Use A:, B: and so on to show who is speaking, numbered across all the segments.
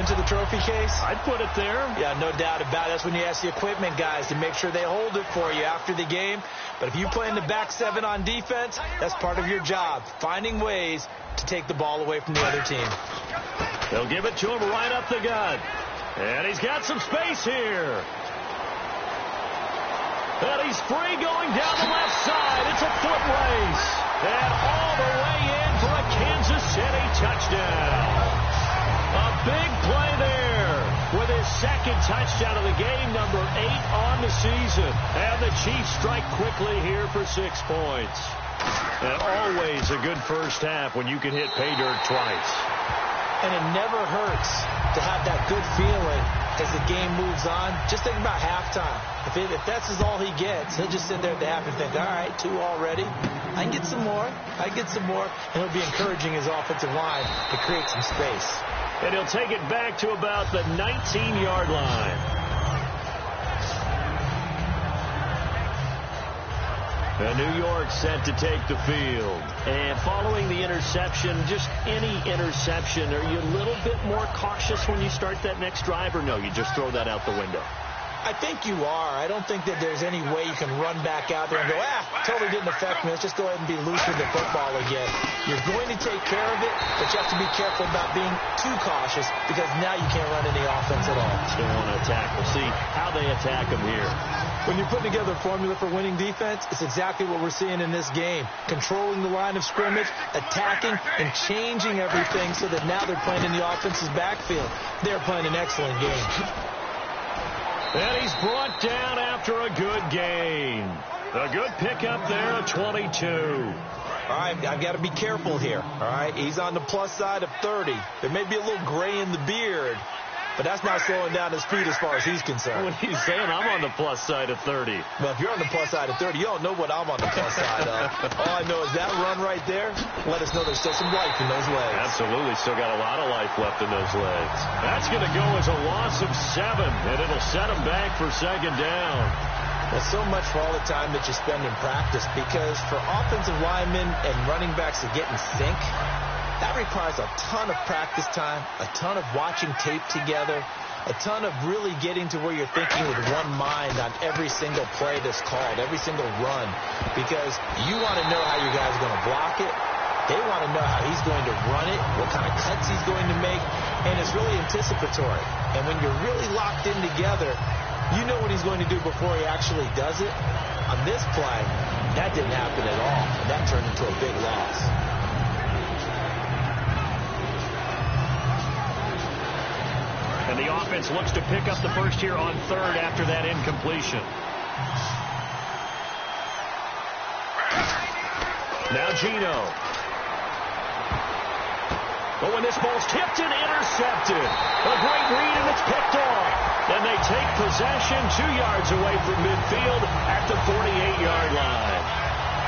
A: into the trophy case?
B: I'd put it there.
A: Yeah, no doubt about it. That's when you ask the equipment guys to make sure they hold it for you after the game. But if you play in the back seven on defense, that's part of your job, finding ways to take the ball away from the other team.
B: They'll give it to him right up the gut. And he's got some space here. And he's free going down the left side. It's a foot race. And all the way in for a Kansas City touchdown. A big play there with his second touchdown of the game, number 8 on the season. And the Chiefs strike quickly here for 6 points. And always a good first half when you can hit pay dirt twice.
A: And it never hurts to have that good feeling as the game moves on. Just think about halftime. If that's all he gets, he'll just sit there at the half and think, all right, 2 already. I can get some more. I can get some more. And he'll be encouraging his offensive line to create some space.
B: And he'll take it back to about the 19-yard line. And New York set to take the field. And following the interception, just any interception, are you a little bit more cautious when you start that next drive, or no, you just throw that out the window?
A: I think you are. I don't think that there's any way you can run back out there and go, totally didn't affect me. Let's just go ahead and be loose with the football again. You're going to take care of it, but you have to be careful about being too cautious because now you can't run any offense at all.
B: They want to attack. We'll see how they attack them here.
A: When you're putting together a formula for winning defense, it's exactly what we're seeing in this game. Controlling the line of scrimmage, attacking, and changing everything so that now they're playing in the offense's backfield. They're playing an excellent game.
B: And he's brought down after a good gain. A good pickup there at 22.
A: All right, I've got to be careful here. All right, he's on the plus side of 30. There may be a little gray in the beard, but that's not slowing down his speed as far as he's concerned.
B: What he's saying, I'm on the plus side of 30.
A: Well, if you're on the plus side of 30, you don't know what I'm on the plus side of. All I know is that run right there, let us know there's still some life in those legs.
B: Absolutely, still got a lot of life left in those legs. That's going to go as a loss of 7, and it'll set him back for second down.
A: Well, so much for all the time that you spend in practice, because for offensive linemen and running backs to get in sync, that requires a ton of practice time, a ton of watching tape together, a ton of really getting to where you're thinking with one mind on every single play that's called, every single run, because you want to know how your guy's going to block it. They want to know how he's going to run it, what kind of cuts he's going to make, and it's really anticipatory. And when you're really locked in together, you know what he's going to do before he actually does it. On this play, that didn't happen at all, and that turned into a big loss.
B: And the offense looks to pick up the first here on 3rd after that incompletion. Now Gino. But when this ball's tipped and intercepted, a great read and it's picked off. Then they take possession 2 yards away from midfield at the 48-yard line.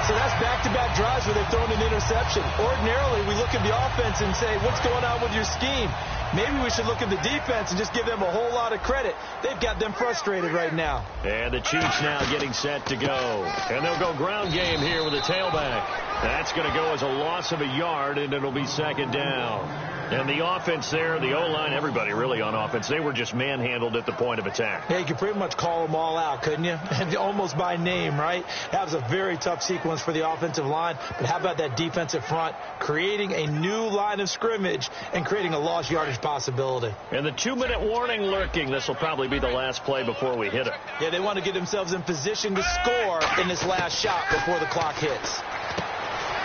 A: So that's back-to-back drives where they've thrown an interception. Ordinarily, we look at the offense and say, what's going on with your scheme? Maybe we should look at the defense and just give them a whole lot of credit. They've got them frustrated right now.
B: And the Chiefs now getting set to go. And they'll go ground game here with a tailback. That's going to go as a loss of a yard, and it'll be second down. And the offense there, the O-line, everybody really on offense, they were just manhandled at the point of attack.
A: Yeah, you could pretty much call them all out, couldn't you? And almost by name, right? That was a very tough sequence for the offensive line. But how about that defensive front creating a new line of scrimmage and creating a lost yardage possibility?
B: And the 2-minute warning lurking. This will probably be the last play before we hit it.
A: Yeah, they want to get themselves in position to score in this last shot before the clock hits.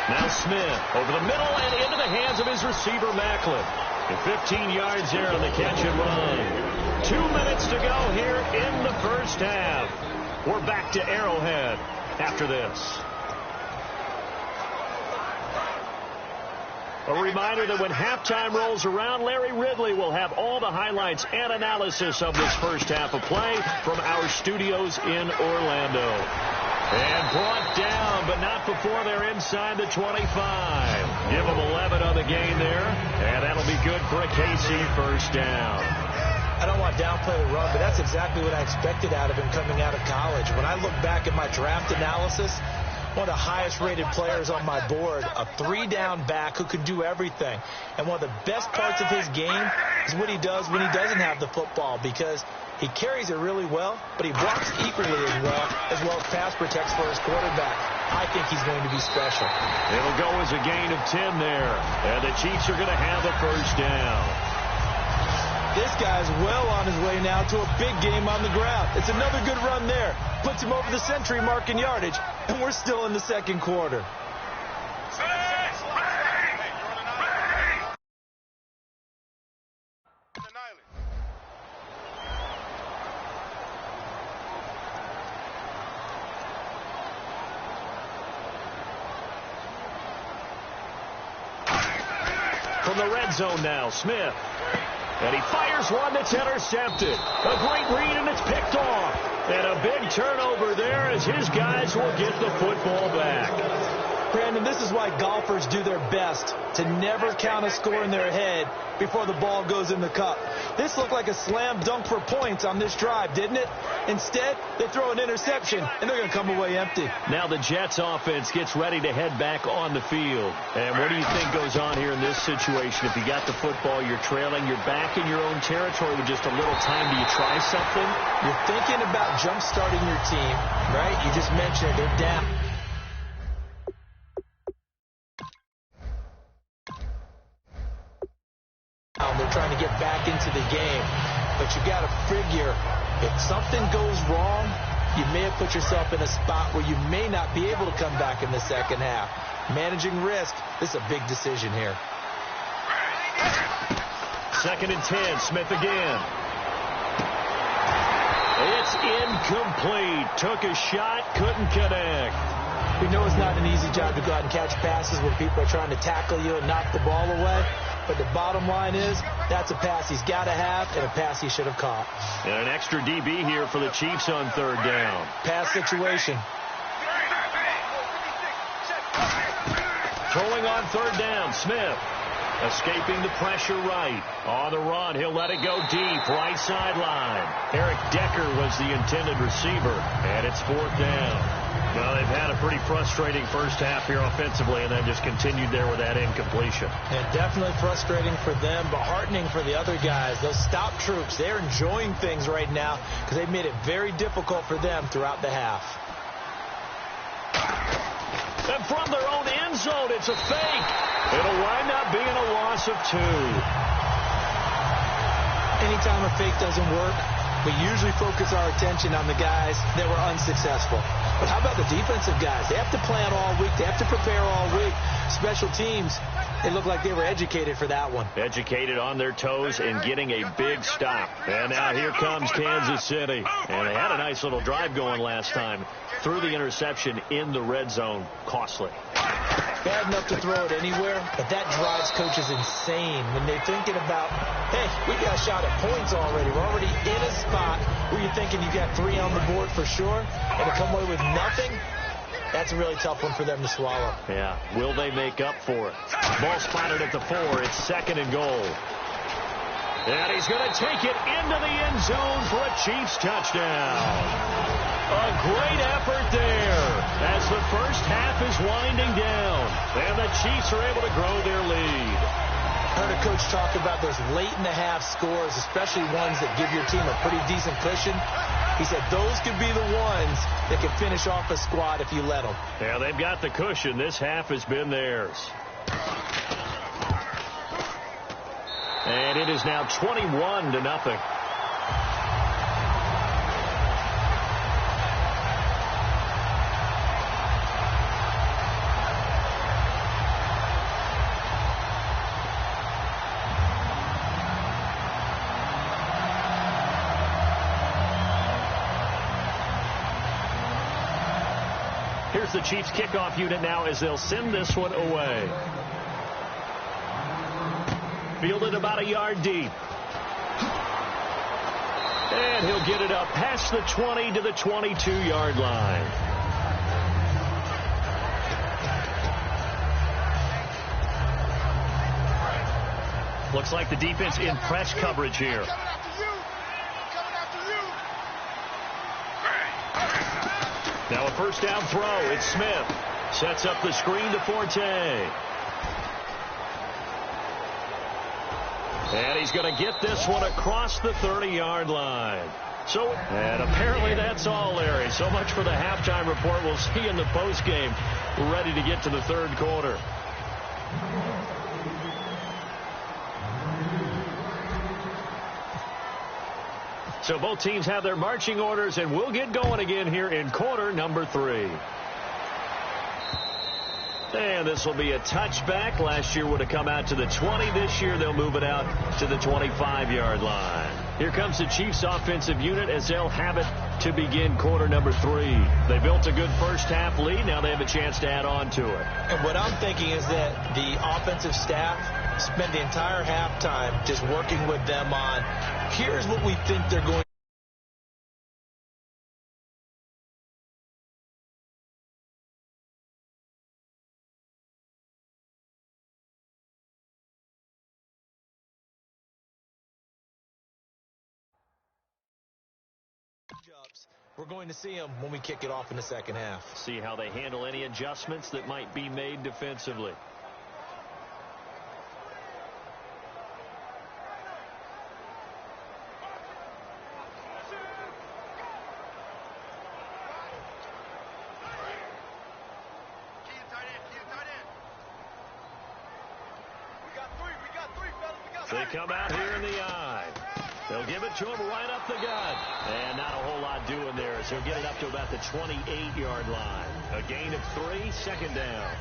B: Now Smith over the middle and into the hands of his receiver, Macklin. And 15 yards there on the catch and run. 2 minutes to go here in the first half. We're back to Arrowhead after this. A reminder that when halftime rolls around, Larry Ridley will have all the highlights and analysis of this first half of play from our studios in Orlando. And brought down, but not before they're inside the 25. Give them 11 on the gain there, and that'll be good for a KC first down.
A: I don't want to downplay the run, but that's exactly what I expected out of him coming out of college. When I look back at my draft analysis, one of the highest-rated players on my board, a 3-down back who can do everything. And one of the best parts of his game is what he does when he doesn't have the football, because he carries it really well, but he blocks equally as well as pass protects for his quarterback. I think he's going to be special.
B: It'll go as a gain of 10 there, and the Chiefs are going to have a first down.
A: This guy's well on his way now to a big game on the ground. It's another good run there. Puts him over the century mark in yardage, and we're still in the second quarter.
B: From the red zone now, Smith. And he fires one that's intercepted. A great read, and it's picked off. And a big turnover there as his guys will get the football back.
A: Brandon, this is why golfers do their best to never count a score in their head before the ball goes in the cup. This looked like a slam dunk for points on this drive, didn't it? Instead, they throw an interception, and they're going to come away empty.
B: Now the Jets offense gets ready to head back on the field. And what do you think goes on here in this situation? If you got the football, you're trailing, you're back in your own territory with just a little time. Do you try something?
A: You're thinking about jump-starting your team, right? You just mentioned it. They're down. They're trying to get back into the game. But you got to figure, if something goes wrong, you may have put yourself in a spot where you may not be able to come back in the second half. Managing risk, this is a big decision here.
B: 2nd and 10, Smith again. It's incomplete. Took a shot, couldn't connect.
A: We know it's not an easy job to go out and catch passes when people are trying to tackle you and knock the ball away. But the bottom line is, that's a pass he's got to have and a pass he should have caught.
B: And an extra DB here for the Chiefs on 3rd down.
A: Pass situation.
B: Throwing on 3rd down, Smith. Escaping the pressure right. On the run, he'll let it go deep, right sideline. Eric Decker was the intended receiver, and it's 4th down. Well, they've had a pretty frustrating first half here offensively, and then just continued there with that incompletion.
A: And definitely frustrating for them, but heartening for the other guys. Those stop troops, they're enjoying things right now because they've made it very difficult for them throughout the half.
B: And from their own end zone, it's a fake. It'll wind up being a loss of 2.
A: Anytime a fake doesn't work, we usually focus our attention on the guys that were unsuccessful. But how about the defensive guys? They have to plan all week. They have to prepare all week. Special teams, they look like they were educated for that one.
B: Educated on their toes and getting a big stop. And now here comes Kansas City. And they had a nice little drive going last time. Threw the interception in the red zone. Costly.
A: Bad enough to throw it anywhere, but that drives coaches insane when they're thinking about, hey, we got a shot at points already. We're already in a spot where you're thinking you got 3 on the board for sure, and to come away with nothing, that's a really tough one for them to swallow.
B: Yeah, will they make up for it? Ball spotted at the 4. It's 2nd and goal. And he's going to take it into the end zone for a Chiefs touchdown. A great effort there as the first half is winding down. And the Chiefs are able to grow their lead.
A: Heard a coach talk about those late-in-the-half scores, especially ones that give your team a pretty decent cushion. He said those could be the ones that could finish off a squad if you let them.
B: Yeah, they've got the cushion. This half has been theirs. And it is now 21-0. Here's the Chiefs kickoff unit now as they'll send this one away. Fielded about a yard deep. And he'll get it up past the 20 to the 22-yard line. Looks like the defense in press coverage here. Now a first down throw. It's Smith. Sets up the screen to Forte. And he's going to get this one across the 30-yard line. And apparently that's all, Larry. So much for the halftime report. We'll see you in the postgame. Ready to get to the third quarter. So both teams have their marching orders, and we'll get going again here in quarter number 3. And this will be a touchback. Last year would have come out to the 20. This year they'll move it out to the 25-yard line. Here comes the Chiefs offensive unit as they'll have it to begin quarter number 3. They built a good first half lead. Now they have a chance to add on to it.
A: And what I'm thinking is that the offensive staff spent the entire halftime just working with them on, here's what we think they're going to We're going to see them when we kick it off in the second half.
B: See how they handle any adjustments that might be made defensively. They come out here in the eye. They'll give it to him right up the gut. And not a whole lot doing there, so he'll get it up to about the 28-yard line. A gain of 3, second down.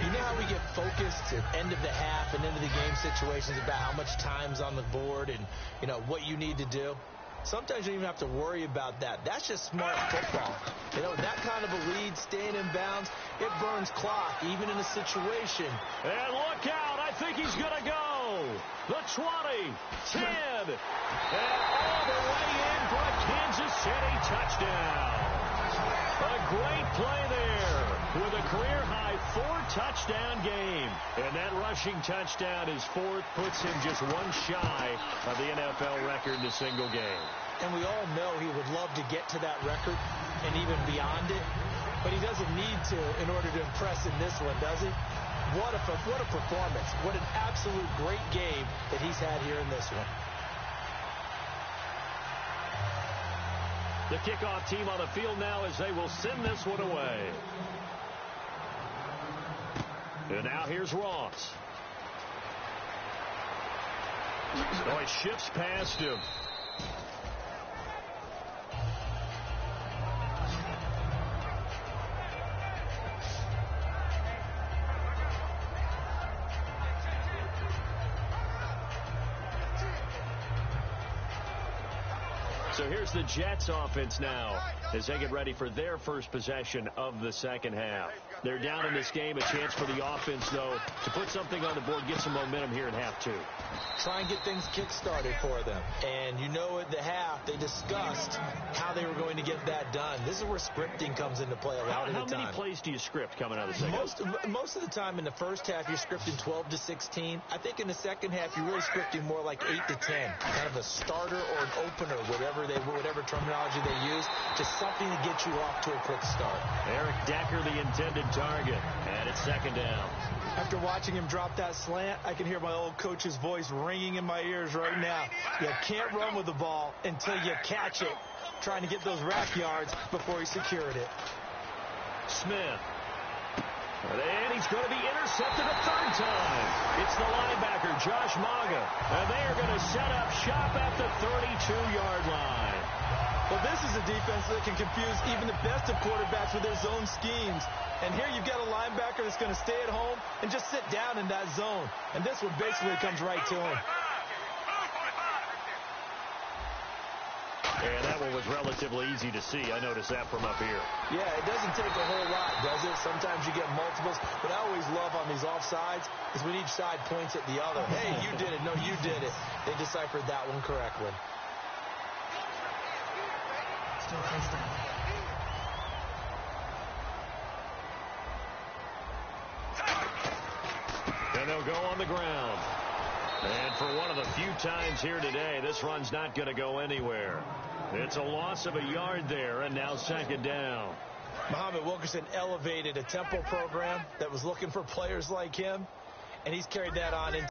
A: You know how we get focused at end of the half and into the game situations about how much time's on the board and, you know, what you need to do? Sometimes you don't even have to worry about that. That's just smart football. You know, that kind of a lead, staying in bounds, it burns clock, even in a situation.
B: And look out. I think he's going to go. The 20, 10, and all the way in for a Kansas City touchdown. A great play there with a career-high 4-touchdown game. And that rushing touchdown, his 4th, puts him just one shy of the NFL record in a single game.
A: And we all know he would love to get to that record and even beyond it. But he doesn't need to in order to impress in this one, does he? What a performance. What an absolute great game that he's had here in this one.
B: The kickoff team on the field now as they will send this one away. And now here's Ross. Oh, he shifts past him. So here's the Jets offense now as they get ready for their first possession of the second half. They're down in this game. A chance for the offense, though, to put something on the board, get some momentum here in half 2.
A: Try and get things kick-started for them. And you know at the half, they discussed how they were going to get that done. This is where scripting comes into play a lot of the time.
B: How many plays do you script coming out of the second half?
A: Most of the time in the first half, you're scripting 12 to 16. I think in the second half, you're really scripting more like 8 to 10. Kind of a starter or an opener, whatever terminology they use, just something to get you off to a quick start.
B: Eric Decker, the intended target, and it's second down.
A: After watching him drop that slant, I can hear my old coach's voice ringing in my ears right now. You can't run with the ball until you catch it, trying to get those rack yards before he secured it.
B: Smith. And he's going to be intercepted a third time. It's the linebacker, Josh Maga. And they are going to set up shop at the 32-yard line.
A: Well, this is a defense that can confuse even the best of quarterbacks with their zone schemes. And here you've got a linebacker that's going to stay at home and just sit down in that zone. And this one basically comes right to him.
B: And that one was relatively easy to see. I noticed that from up here.
A: Yeah, it doesn't take a whole lot, does it? Sometimes you get multiples. What I always love on these offsides is when each side points at the other. Hey, you did it. No, you did it. They deciphered that one correctly. Still face down.
B: And they'll go on the ground. And for one of the few times here today, this run's not going to go anywhere. It's a loss of a yard there, and now second down.
A: Muhammad Wilkerson elevated a tempo program that was looking for players like him, and he's carried that on into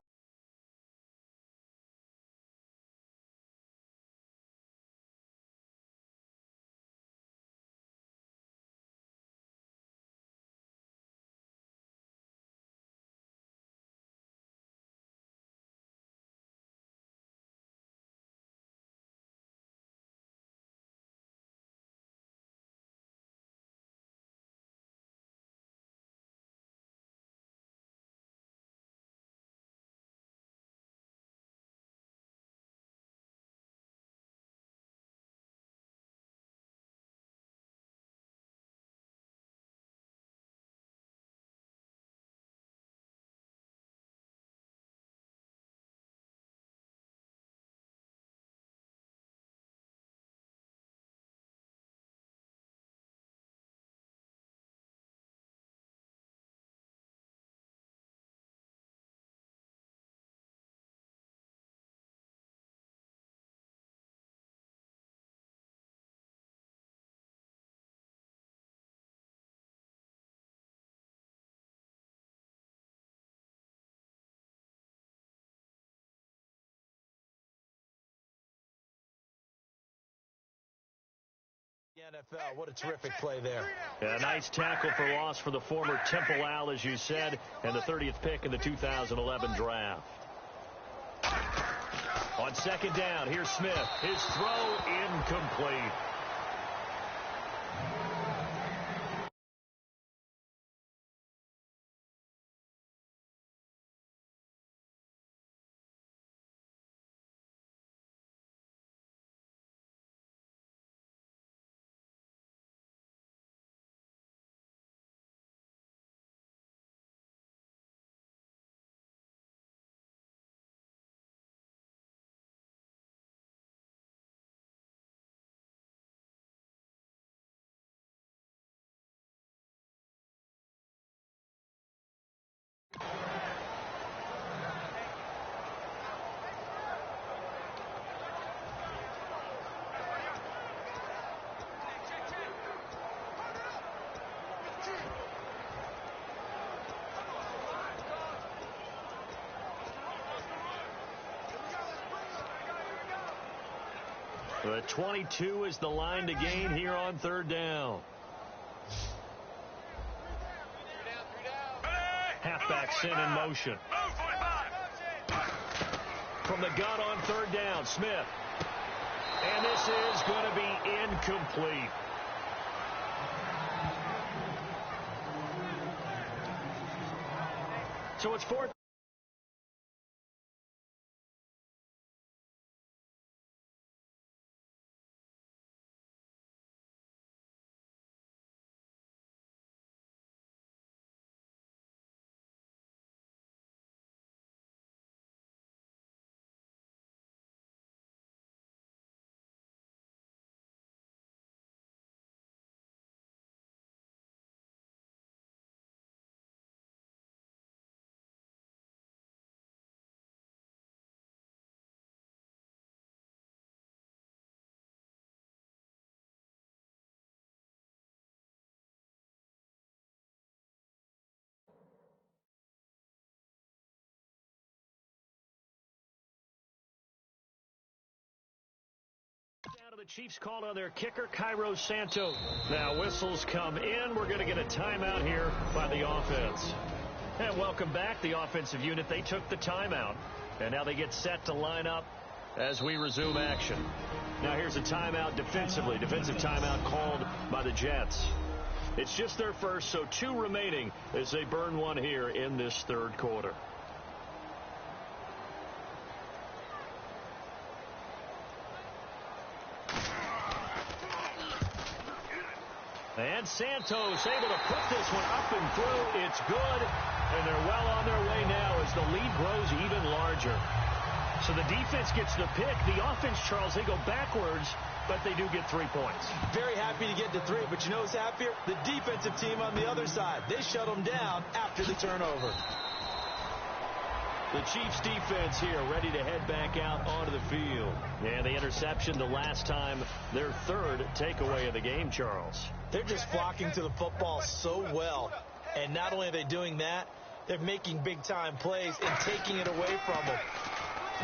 A: the NFL. What a terrific play there.
B: A nice tackle for loss for the former Temple Owl, as you said, and the 30th pick in the 2011 draft. On second down, here's Smith. His throw incomplete. The 22 is the line to gain here on third down. Halfback sent in motion. From the gun on third down, Smith. And this is going to be incomplete. So it's fourth. The Chiefs called on their kicker, Cairo Santos. Now whistles come in. We're going to get a timeout here by the offense. And welcome back, the offensive unit. They took the timeout, and now they get set to line up as we resume action. Now here's a timeout defensively. Defensive timeout called by the Jets. It's just their first, so 2 remaining as they burn one here in this third quarter. And Santos able to put this one up and through. It's good, and they're well on their way now as the lead grows even larger. So the defense gets the pick. The offense, Charles, they go backwards, but they do get 3 points.
A: Very happy to get to 3, but you know who's happier? The defensive team on the other side. They shut them down after the turnover.
B: The Chiefs defense here ready to head back out onto the field. And the interception the last time, their third takeaway of the game, Charles.
A: They're just flocking to the football so well. And not only are they doing that, they're making big-time plays and taking it away from them.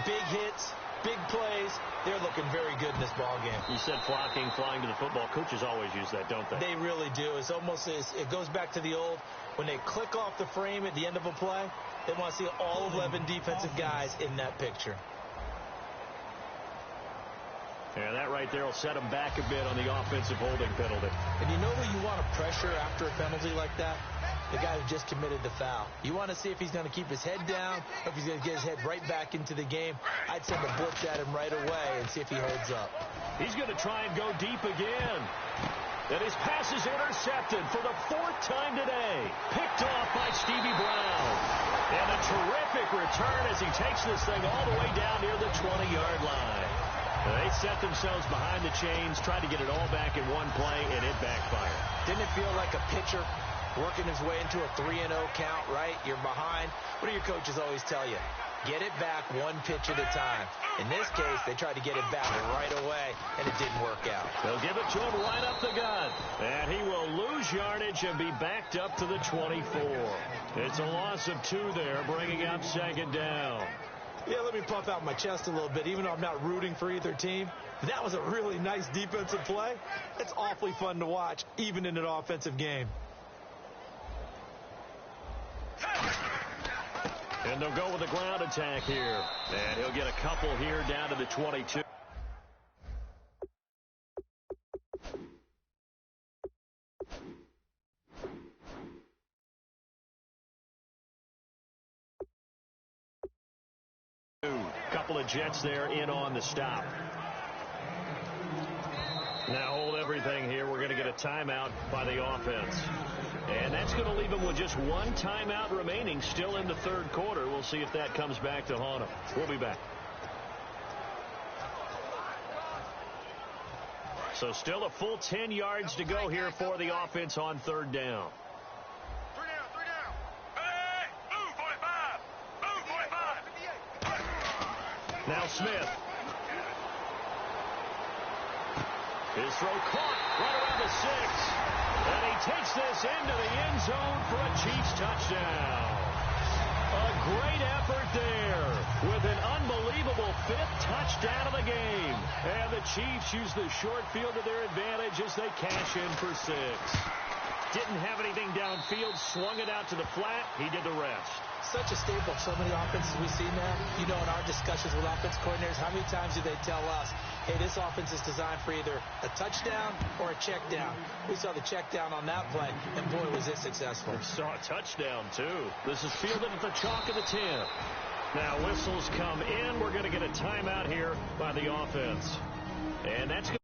A: Big hits, big plays. They're looking very good in this ball game.
B: You said flocking, flying to the football. Coaches always use that, don't they?
A: They really do. It's almost it goes back to the old, when they click off the frame at the end of a play, they want to see all 11 defensive guys in that picture.
B: Yeah, that right there will set them back a bit on the offensive holding penalty.
A: And you know who you want to pressure after a penalty like that? The guy who just committed the foul. You want to see if he's going to keep his head down, or if he's going to get his head right back into the game. I'd send a blitz at him right away and see if he holds up.
B: He's going to try and go deep again. And his pass is intercepted for the fourth time today. Picked off by Stevie Brown. And a terrific return as he takes this thing all the way down near the 20-yard line. They set themselves behind the chains, tried to get it all back in one play, and it backfired.
A: Didn't it feel like a pitcher working his way into a 3-0 count, right? You're behind. What do your coaches always tell you? Get it back one pitch at a time. In this case, they tried to get it back right away, and it didn't work out.
B: They'll give it to him right up the gut. And he will lose yardage and be backed up to the 24. It's a loss of 2 there, bringing up second down.
A: Yeah, let me puff out my chest a little bit, even though I'm not rooting for either team. That was a really nice defensive play. It's awfully fun to watch, even in an offensive game.
B: And they'll go with a ground attack here. And he'll get a couple here down to the 22. Couple of Jets there in on the stop. Now hold everything here. We're going to get a timeout by the offense. And that's going to leave them with just one timeout remaining still in the third quarter. We'll see if that comes back to haunt them. We'll be back. So still a full 10 yards to go here for the offense on third down.
C: Three down. Hey, move 45. Move 45.
B: Now Smith. His throw caught right around the 6. And he takes this into the end zone for a Chiefs touchdown. A great effort there with an unbelievable 5th touchdown of the game. And the Chiefs use the short field to their advantage as they cash in for 6. Didn't have anything downfield, swung it out to the flat. He did the rest.
A: Such a staple of so many offenses we see now. You know, in our discussions with offense coordinators, how many times do they tell us, hey, this offense is designed for either a touchdown or a check down? We saw the check down on that play, and boy, was it successful.
B: We saw a touchdown, too. This is fielded at the chalk of the 10. Now whistles come in. We're going to get a timeout here by the offense. And that's good.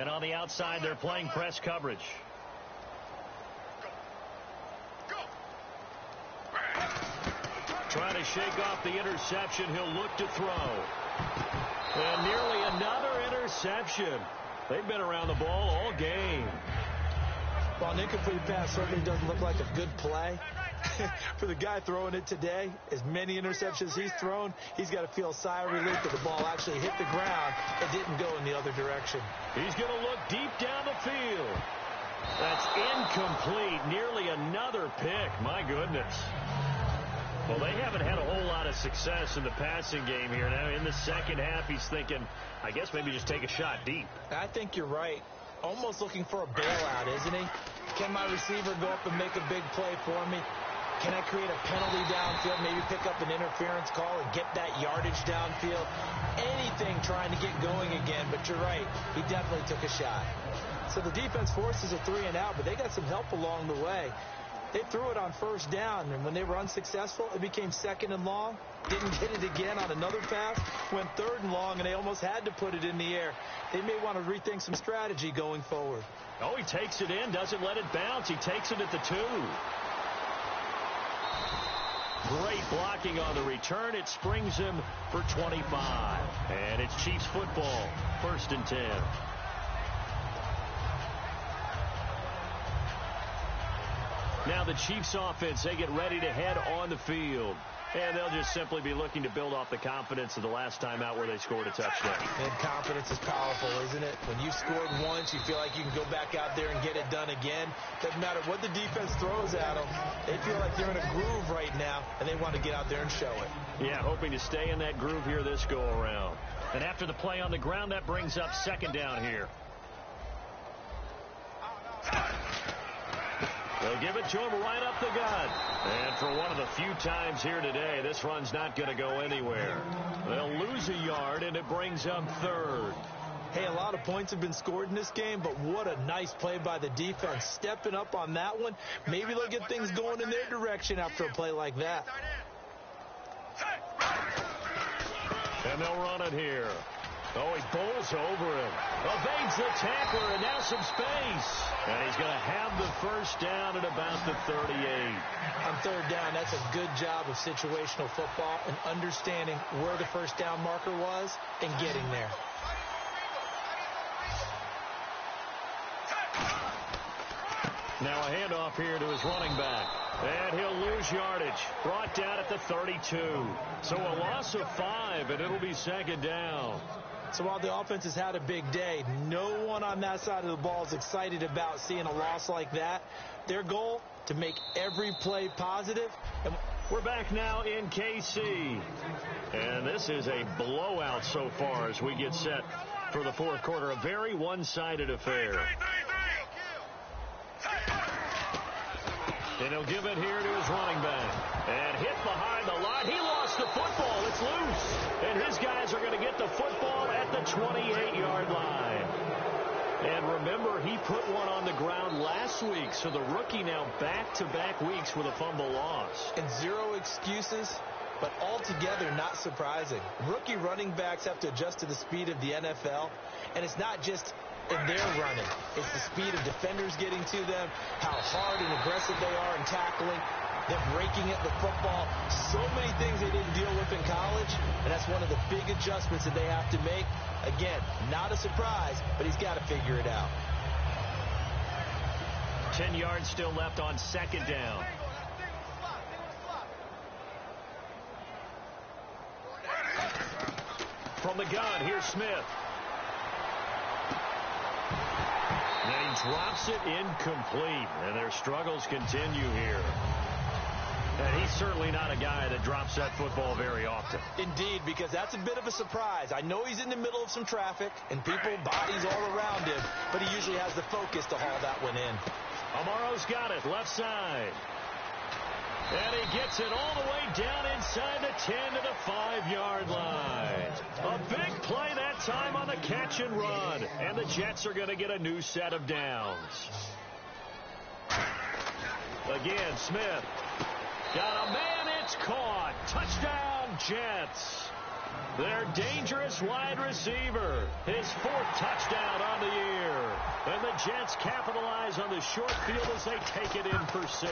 B: And on the outside, they're playing press coverage. Trying to shake off the interception. He'll look to throw. And nearly another interception. They've been around the ball all game.
A: Well, an incomplete pass certainly doesn't look like a good play. For the guy throwing it today, as many interceptions he's thrown, he's got to feel a sigh of relief that the ball actually hit the ground and didn't go in the other direction.
B: He's going to look deep down the field. That's incomplete. Nearly another pick. My goodness. Well, they haven't had a whole lot of success in the passing game here. Now, in the second half, he's thinking, I guess maybe just take a shot deep.
A: I think you're right. Almost looking for a bailout, isn't he? Can my receiver go up and make a big play for me? Can I create a penalty downfield, maybe pick up an interference call and get that yardage downfield? Anything trying to get going again, but you're right. He definitely took a shot. So the defense forces a 3-and-out, but they got some help along the way. They threw it on first down, and when they were unsuccessful, it became 2nd and long. Didn't get it again on another pass. Went 3rd and long, and they almost had to put it in the air. They may want to rethink some strategy going forward.
B: Oh, he takes it in, doesn't let it bounce. He takes it at the 2. Great blocking on the return. It springs him for 25. And it's Chiefs football, 1st and 10. Now the Chiefs offense, they get ready to head on the field. And they'll just simply be looking to build off the confidence of the last time out where they scored a touchdown.
A: And confidence is powerful, isn't it? When you've scored once, you feel like you can go back out there and get it done again. Doesn't matter what the defense throws at them. They feel like they're in a groove right now, and they want to get out there and show it.
B: Yeah, hoping to stay in that groove here this go-around. And after the play on the ground, that brings up 2nd down here. They'll give it to him right up the gut. And for one of the few times here today, this run's not going to go anywhere. They'll lose a yard, and it brings up 3rd.
A: Hey, a lot of points have been scored in this game, but what a nice play by the defense. Stepping up on that one. Maybe they'll get things going in their direction after a play like that.
B: And they'll run it here. Oh, he bowls over him. Evades the tackler, and now some space. And he's going to have the first down at about the 38.
A: On 3rd down, that's a good job of situational football and understanding where the first down marker was and getting there.
B: Now a handoff here to his running back. And he'll lose yardage. Brought down at the 32. So a loss of 5, and it'll be 2nd down.
A: So while the offense has had a big day, no one on that side of the ball is excited about seeing a loss like that. Their goal, to make every play positive. And
B: we're back now in KC. And this is a blowout so far as we get set for the 4th quarter. A very one-sided affair. And he'll give it here to his running back. And hit behind the line. He lost the football. It's loose. And his guys are going to get the football at the 28-yard line. And remember, he put one on the ground last week. So the rookie now back-to-back weeks with a fumble loss.
A: And 0 excuses, but altogether not surprising. Rookie running backs have to adjust to the speed of the NFL. And it's not just in their running. It's the speed of defenders getting to them, how hard and aggressive they are in tackling, them breaking at the football. So many things they didn't deal with in college, and that's one of the big adjustments that they have to make. Again, not a surprise, but he's got to figure it out.
B: 10 yards still left on 2nd down. From the gun, here's Smith. And he drops it incomplete, and their struggles continue here. And he's certainly not a guy that drops that football very often.
A: Indeed, because that's a bit of a surprise. I know he's in the middle of some traffic, and people, bodies all around him, but he usually has the focus to haul that one in.
B: Amaro's got it, left side. And he gets it all the way down inside the 10 to the 5-yard line. A big play that time on the catch and run. And the Jets are going to get a new set of downs. Again, Smith. Got a man, it's caught. Touchdown, Jets. Their dangerous wide receiver. His 4th touchdown on the year. And the Jets capitalize on the short field as they take it in for 6.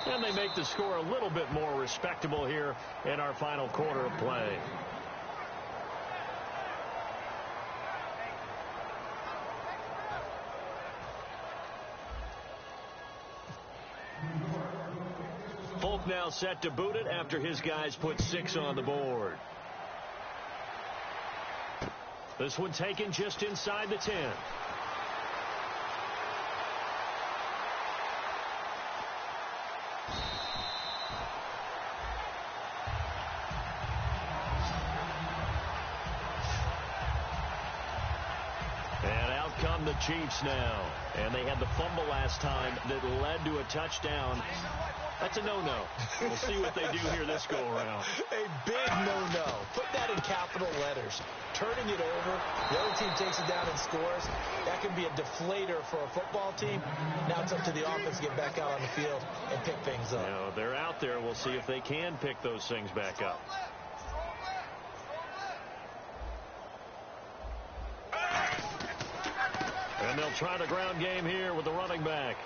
B: And they make the score a little bit more respectable here in our final quarter of play. Folk now set to boot it after his guys put 6 on the board. This one taken just inside the 10. And out come the Chiefs now. And they had the fumble last time that led to a touchdown. That's a no-no. We'll see what they do here this go-around.
A: A big no-no. Put that in capital letters. Turning it over, the other team takes it down and scores. That can be a deflator for a football team. Now it's up to the offense to get back out on the field and pick things up.
B: Now, they're out there. We'll see if they can pick those things back up. And they'll try the ground game here with the running back.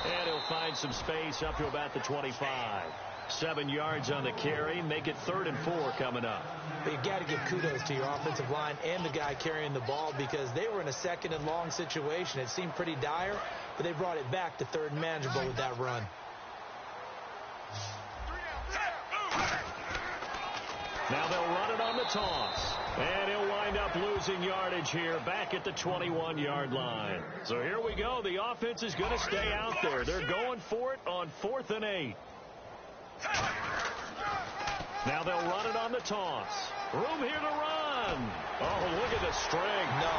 B: And he'll find some space up to about the 25. 7 yards on the carry. Make it 3rd and 4 coming up.
A: But you got to give kudos to your offensive line and the guy carrying the ball because they were in a 2nd and long situation. It seemed pretty dire, but they brought it back to 3rd and manageable with that run.
B: Now they'll run it on the toss. And he'll wind up losing yardage here back at the 21-yard line. So here we go. The offense is going to stay out there. They're going for it on 4th and 8. Now they'll run it on the toss. Room here to run. Oh, look at the strength.
A: No.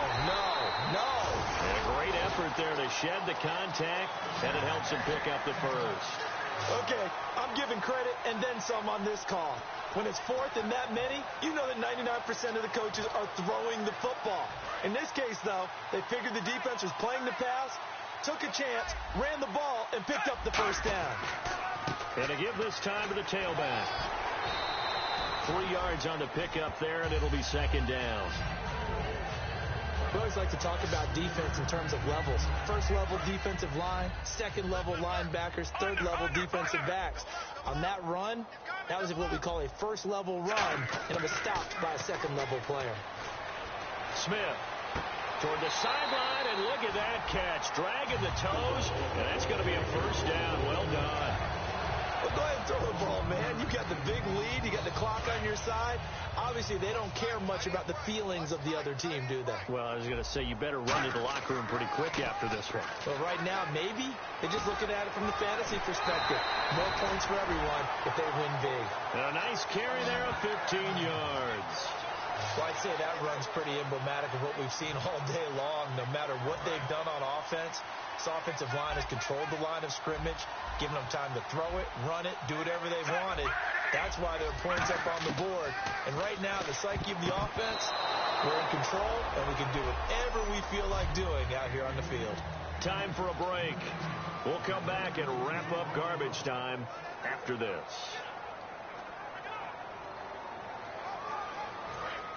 B: And a great effort there to shed the contact, and it helps him pick up the first.
A: Okay, I'm giving credit and then some on this call. When it's 4th and that many, you know that 99% of the coaches are throwing the football. In this case, though, they figured the defense was playing the pass, took a chance, ran the ball, and picked up the first down.
B: And to give this time to the tailback. 3 yards on the pickup there, and it'll be 2nd down.
A: We always like to talk about defense in terms of levels. 1st level defensive line, 2nd level linebackers, 3rd level defensive backs. On that run, that was what we call a 1st level run, and it was stopped by a 2nd level player.
B: Smith toward the sideline, and look at that catch. Dragging the toes, and that's going to be a first down. Well done.
A: Well, go ahead and throw the ball, man. You got the big lead. You got the clock on your side. Obviously, they don't care much about the feelings of the other team, do they?
B: Well, I was going to say, you better run to the locker room pretty quick after this one.
A: Well, right now, maybe. They're just looking at it from the fantasy perspective. More points for everyone if they win big.
B: And a nice carry there of 15 yards.
A: Well, I'd say that run's pretty emblematic of what we've seen all day long. No matter what they've done on offense, this offensive line has controlled the line of scrimmage, given them time to throw it, run it, do whatever they wanted. That's why there are points up on the board. And right now, the psyche of the offense, we're in control, and we can do whatever we feel like doing out here on the field.
B: Time for a break. We'll come back and wrap up garbage time after this.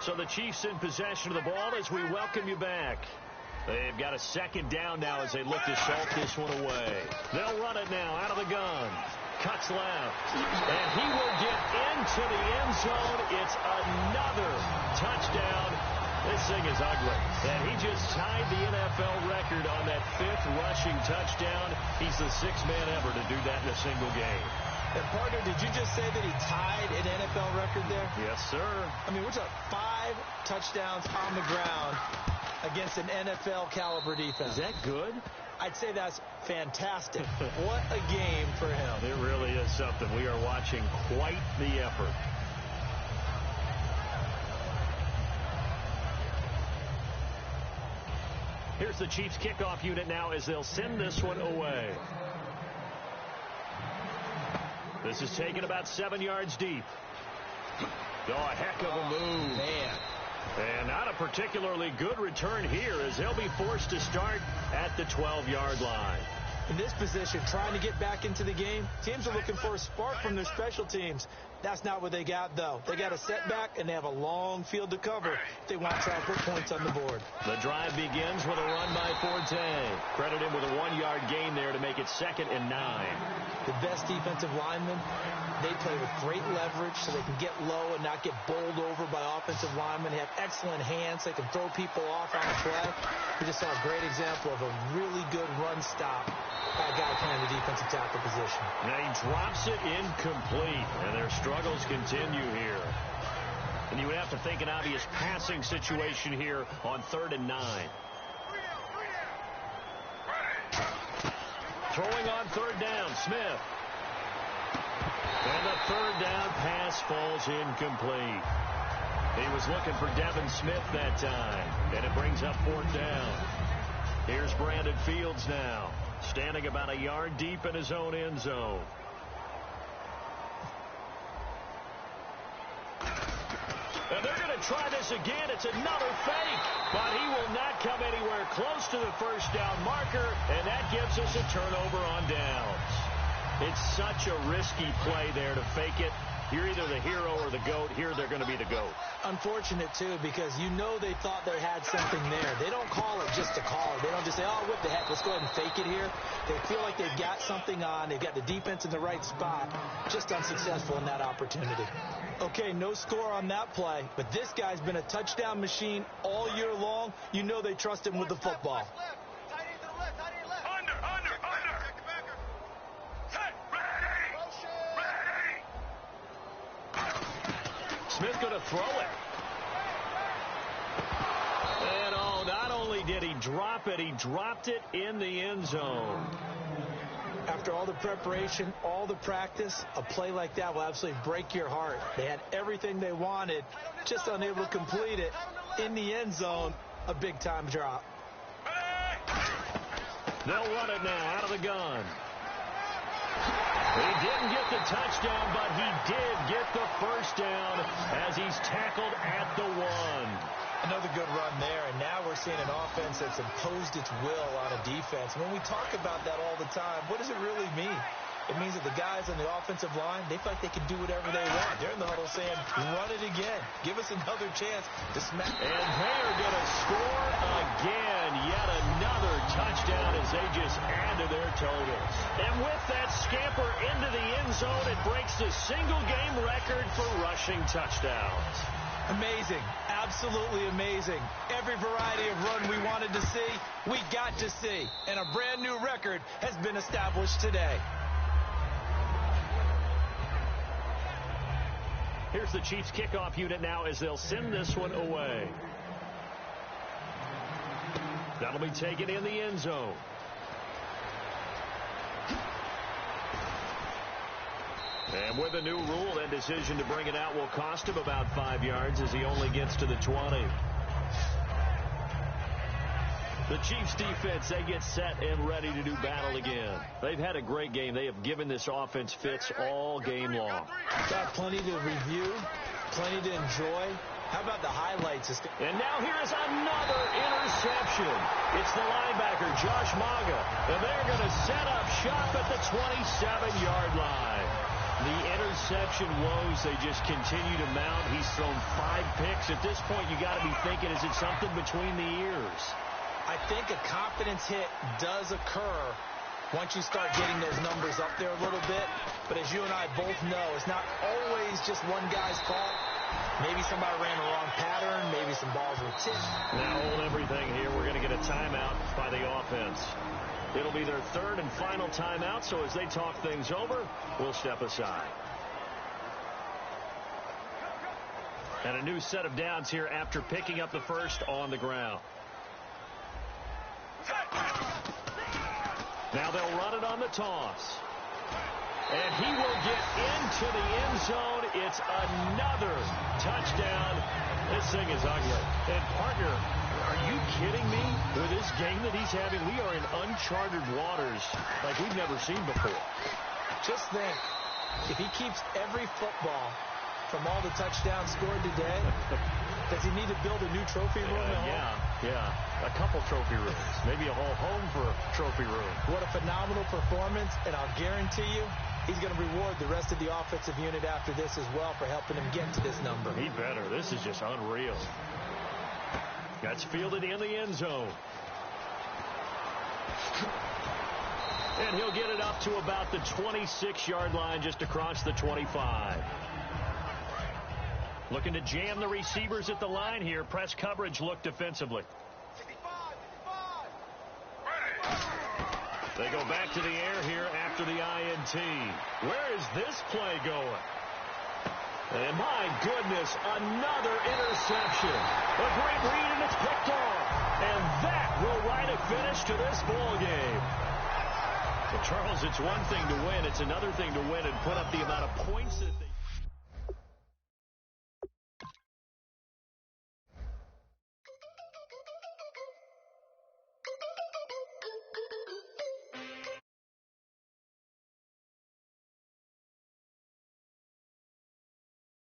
B: So the Chiefs in possession of the ball as we welcome you back. They've got a 2nd down now as they look to salt this one away. They'll run it now out of the gun. Cuts left. And he will get into the end zone. It's another touchdown. This thing is ugly. And he just tied the NFL record on that 5th rushing touchdown. He's the 6th man ever to do that in a single game.
A: And, partner, did you just say that he tied an NFL record there?
B: Yes, sir.
A: I mean, we're talking 5 touchdowns on the ground against an NFL-caliber defense.
B: Is that good?
A: I'd say that's fantastic. What a game for him.
B: It really is something. We are watching quite the effort. Here's the Chiefs kickoff unit now as they'll send this one away. This is taken about 7 yards deep. Oh, a heck of a move.
A: Man.
B: And not a particularly good return here as they'll be forced to start at the 12-yard line.
A: In this position, trying to get back into the game, teams are looking for a spark from their special teams. That's not what they got, though. They got a setback, and they have a long field to cover if they want to try and put points on the board.
B: The drive begins with a run by Forte. Credit him with a 1-yard gain there to make it 2nd and 9.
A: The best defensive linemen, they play with great leverage so they can get low and not get bowled over by offensive linemen. They have excellent hands. They can throw people off on the play. We just saw a great example of a really good run stop by a guy playing the defensive tackle position.
B: Now he drops it incomplete, and their struggles continue here. And you would have to think an obvious passing situation here on 3rd and 9. Throwing on 3rd down, Smith. And the 3rd down pass falls incomplete. He was looking for Devin Smith that time, and it brings up 4th down. Here's Brandon Fields now, standing about a yard deep in his own end zone. And they're going to try this again. It's another fake, but he will not come anywhere close to the 1st down marker, and that gives us a turnover on downs. It's such a risky play there to fake it. You're either the hero or the GOAT. Here they're going to be the GOAT.
A: Unfortunate, too, because you know they thought they had something there. They don't call it just to call it. They don't just say, oh, what the heck, let's go ahead and fake it here. They feel like they've got something on. They've got the defense in the right spot. Just unsuccessful in that opportunity. Okay, no score on that play, but this guy's been a touchdown machine all year long. You know they trust him with the football.
B: Smith going to throw it. And not only did he drop it, he dropped it in the end zone.
A: After all the preparation, all the practice, a play like that will absolutely break your heart. They had everything they wanted, just unable to complete it. In the end zone, a big-time drop.
B: They'll run it now out of the gun. He didn't get the touchdown, but he did get the 1st down as he's tackled at the 1.
A: Another good run there, and now we're seeing an offense that's imposed its will on a defense. When we talk about that all the time, what does it really mean? It means that the guys on the offensive line, they feel like they can do whatever they want. They're in the huddle saying, run it again. Give us another chance to smack.
B: And they're going to score again. Yet another touchdown as they just add to their totals. And with that scamper into the end zone, it breaks the single-game record for rushing touchdowns.
A: Amazing. Absolutely amazing. Every variety of run we wanted to see, we got to see. And a brand new record has been established today.
B: Here's the Chiefs kickoff unit now as they'll send this one away. That'll be taken in the end zone. And with a new rule, that decision to bring it out will cost him about 5 yards as he only gets to the 20. The Chiefs defense, they get set and ready to do battle again. They've had a great game. They have given this offense fits all game long.
A: Got plenty to review, plenty to enjoy. How about the highlights?
B: And now here is another interception. It's the linebacker, Josh Maga. And they're going to set up shop at the 27-yard line. The interception woes, they just continue to mount. He's thrown 5 picks. At this point, you got to be thinking, is it something between the ears?
A: I think a confidence hit does occur once you start getting those numbers up there a little bit. But as you and I both know, it's not always just one guy's fault. Maybe somebody ran the wrong pattern. Maybe some balls were tipped.
B: Now hold everything here. We're going to get a timeout by the offense. It'll be their 3rd and final timeout, so as they talk things over, we'll step aside. And a new set of downs here after picking up the 1st on the ground. Now they'll run it on the toss. And he will get into the end zone. It's another touchdown. This thing is ugly. And, partner, are you kidding me? With this game that he's having, we are in uncharted waters like we've never seen before.
A: Just think, if he keeps every football from all the touchdowns scored today, does he need to build a new trophy room at home?
B: Yeah. A couple trophy rooms. Maybe a whole home for a trophy room.
A: What a phenomenal performance, and I'll guarantee you, He's going to reward the rest of the offensive unit after this as well for helping him get to this number.
B: He better. This is just unreal. That's fielded in the end zone. And he'll get it up to about the 26-yard line, just across the 25. Looking to jam the receivers at the line here. Press coverage look defensively.
C: 55, 55.
B: They go back to the air here after the INT. Where is this play going? And my goodness, another interception. A great read, and it's picked off. And that will write a finish to this ball game. Well, Charles, it's one thing to win. It's another thing to win and put up the amount of points that they...